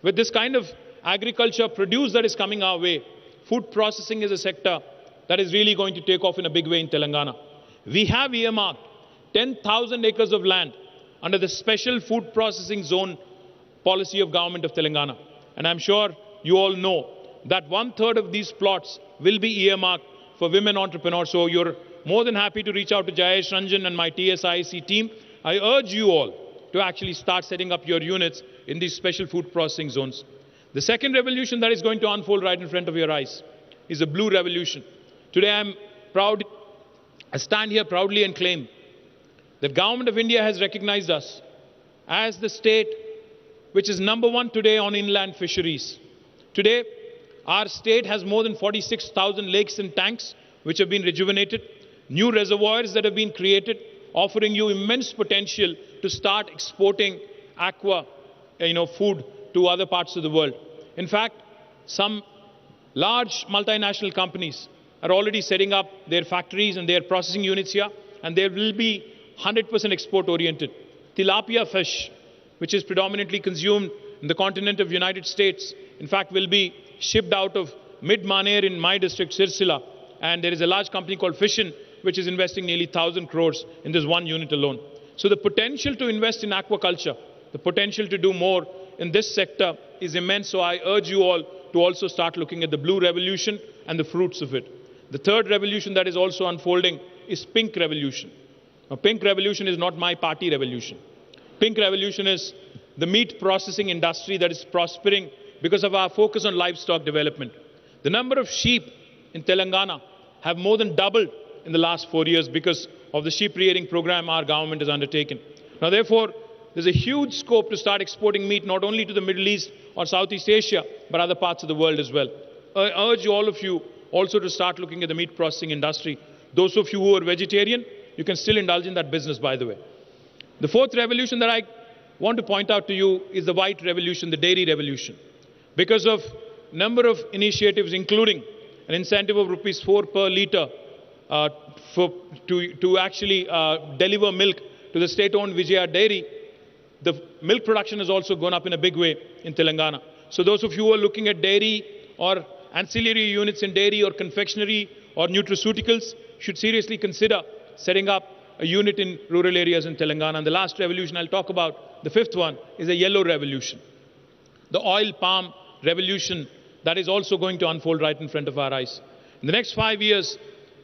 with this kind of agriculture produce that is coming our way, food processing is a sector that is really going to take off in a big way in Telangana. We have earmarked 10,000 acres of land under the special food processing zone policy of government of Telangana. And I'm sure you all know that 1/3 of these plots will be earmarked for women entrepreneurs. So you're more than happy to reach out to Jayesh Ranjan and my TSIC team. I urge you all to actually start setting up your units in these special food processing zones. The second revolution that is going to unfold right in front of your eyes is a blue revolution. Today I'm proud, I stand here proudly and claim that Government of India has recognized us as the state which is #1 today on inland fisheries. Today, our state has more than 46,000 lakes and tanks which have been rejuvenated, new reservoirs that have been created, offering you immense potential to start exporting aqua, food to other parts of the world. In fact, some Large multinational companies are already setting up their factories and their processing units here, and they will be 100% export oriented. Tilapia fish, which is predominantly consumed in the continent of United States, in fact will be shipped out of Mid-Maner in my district, Sirsila, and there is a large company called Fishin, which is investing nearly 1,000 crores in this one unit alone. So the potential to invest in aquaculture, the potential to do more in this sector is immense. So I urge you all to also start looking at the blue revolution and the fruits of it. The third revolution that is also unfolding is pink revolution. Now, pink revolution is not my party revolution. Pink revolution is the meat processing industry that is prospering because of our focus on livestock development. The number of sheep in Telangana have more than doubled in the last 4 years because of the sheep rearing program our government has undertaken. Now, therefore, there's a huge scope to start exporting meat not only to the Middle East or Southeast Asia, but other parts of the world as well. I urge all of you also to start looking at the meat processing industry. Those of you who are vegetarian, you can still indulge in that business, by the way. The fourth revolution that I want to point out to you is the white revolution, the dairy revolution. Because of number of initiatives, including an incentive of ₹4 per litre to actually deliver milk to the state-owned Vijaya dairy, the milk production has also gone up in a big way in Telangana. So those of you who are looking at dairy or ancillary units in dairy or confectionery or nutraceuticals should seriously consider setting up a unit in rural areas in Telangana. And the last revolution I'll talk about, the fifth one, is a yellow revolution. The oil palm revolution that is also going to unfold right in front of our eyes. In the next 5 years,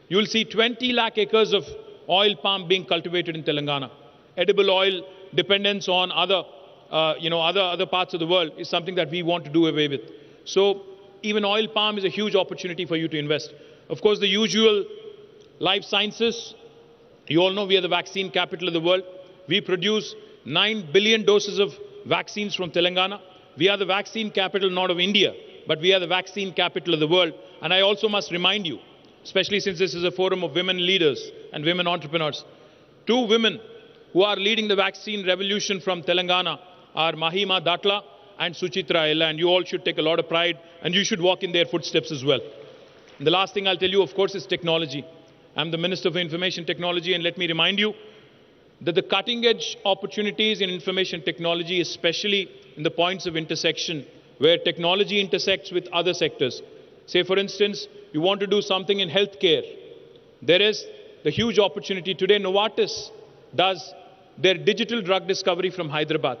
you will see 20 lakh acres of oil palm being cultivated in Telangana. Edible oil dependence on other parts of the world is something that we want to do away with. So even oil palm is a huge opportunity for you to invest. Of course, the usual life sciences. You all know we are the vaccine capital of the world. We produce 9 billion doses of vaccines from Telangana. We are the vaccine capital not of India, but we are the vaccine capital of the world. And I also must remind you, especially since this is a forum of women leaders and women entrepreneurs, 2 women who are leading the vaccine revolution from Telangana are Mahima Datla and Suchitra Ella, and you all should take a lot of pride and you should walk in their footsteps as well. And the last thing I'll tell you, of course, is technology. I'm the Minister for Information Technology, and let me remind you that the cutting-edge opportunities in information technology, especially in the points of intersection where technology intersects with other sectors. Say, for instance, you want to do something in healthcare. There is the huge opportunity today. Novartis does their digital drug discovery from Hyderabad.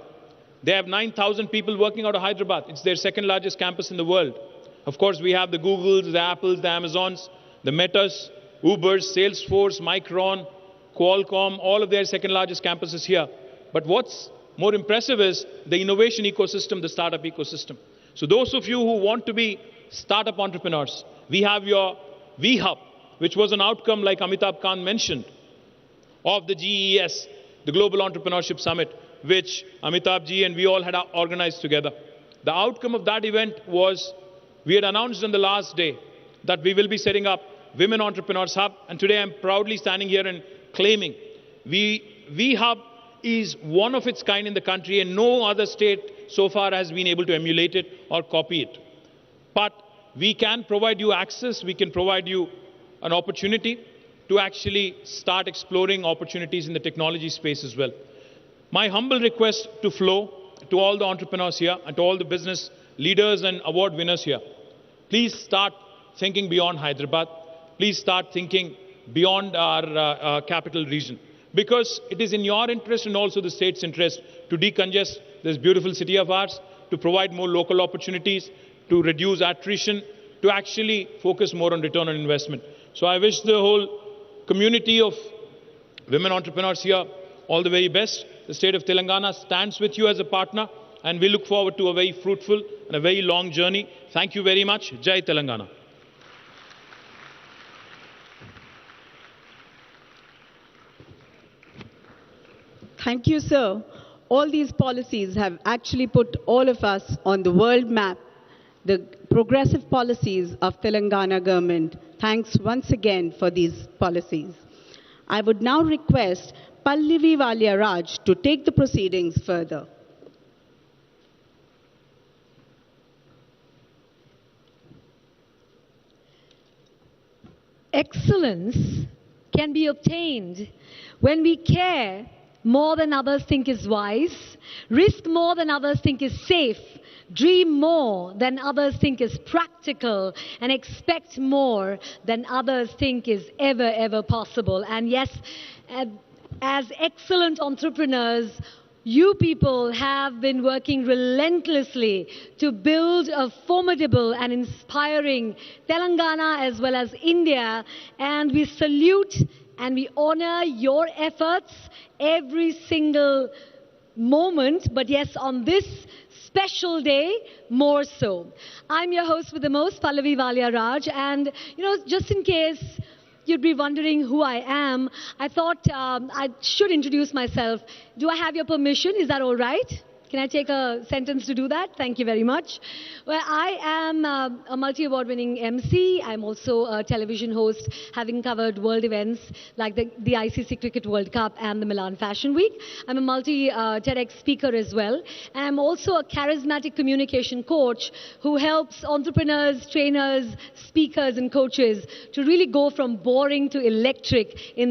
They have 9,000 people working out of Hyderabad. It's their second largest campus in the world. Of course, we have the Googles, the Apples, the Amazons, the Metas, Ubers, Salesforce, Micron, Qualcomm, all of their second largest campuses here. But what's more impressive is the innovation ecosystem, the startup ecosystem. So those of you who want to be startup entrepreneurs, we have your V-Hub, which was an outcome, like Amitabh Kant mentioned, of the GES, the Global Entrepreneurship Summit, which Amitabh ji and we all had organized together. The outcome of that event was, we had announced on the last day that we will be setting up Women Entrepreneurs Hub, and today I'm proudly standing here and claiming V-Hub is one of its kind in the country, and no other state so far has been able to emulate it or copy it. But we can provide you access, we can provide you an opportunity to actually start exploring opportunities in the technology space as well. My humble request to FLO, to all the entrepreneurs here, and to all the business leaders and award winners here, please start thinking beyond Hyderabad. Please start thinking beyond our capital region, because it is in your interest and also the state's interest to decongest this beautiful city of ours, to provide more local opportunities, to reduce attrition, to actually focus more on return on investment. So I wish the whole community of women entrepreneurs here all the very best. The state of Telangana stands with you as a partner, and we look forward to a very fruitful and a very long journey. Thank you very much. Jai Telangana. Thank you, sir. All these policies have actually put all of us on the world map, the progressive policies of Telangana government. Thanks once again for these policies. I would now request Pallavi Valia Raj to take the proceedings further. excellence can be obtained when we care more than others think is wise, risk more than others think is safe, dream more than others think is practical, and expect more than others think is ever possible. And yes, as excellent entrepreneurs, you people have been working relentlessly to build a formidable and inspiring Telangana as well as India, and we salute and we honor your efforts every single moment, but yes, on this special day, more so. I'm your host with the most, Pallavi Valia Raj, and just in case you'd be wondering who I am, I thought I should introduce myself. Do I have your permission? Is that all right? Can I take a sentence to do that? Thank you very much. Well, I am a multi-award winning MC. I'm also a television host, having covered world events like the ICC Cricket World Cup and the Milan Fashion Week. I'm a multi-TEDx speaker as well. And I'm also a charismatic communication coach who helps entrepreneurs, trainers, speakers, and coaches to really go from boring to electric in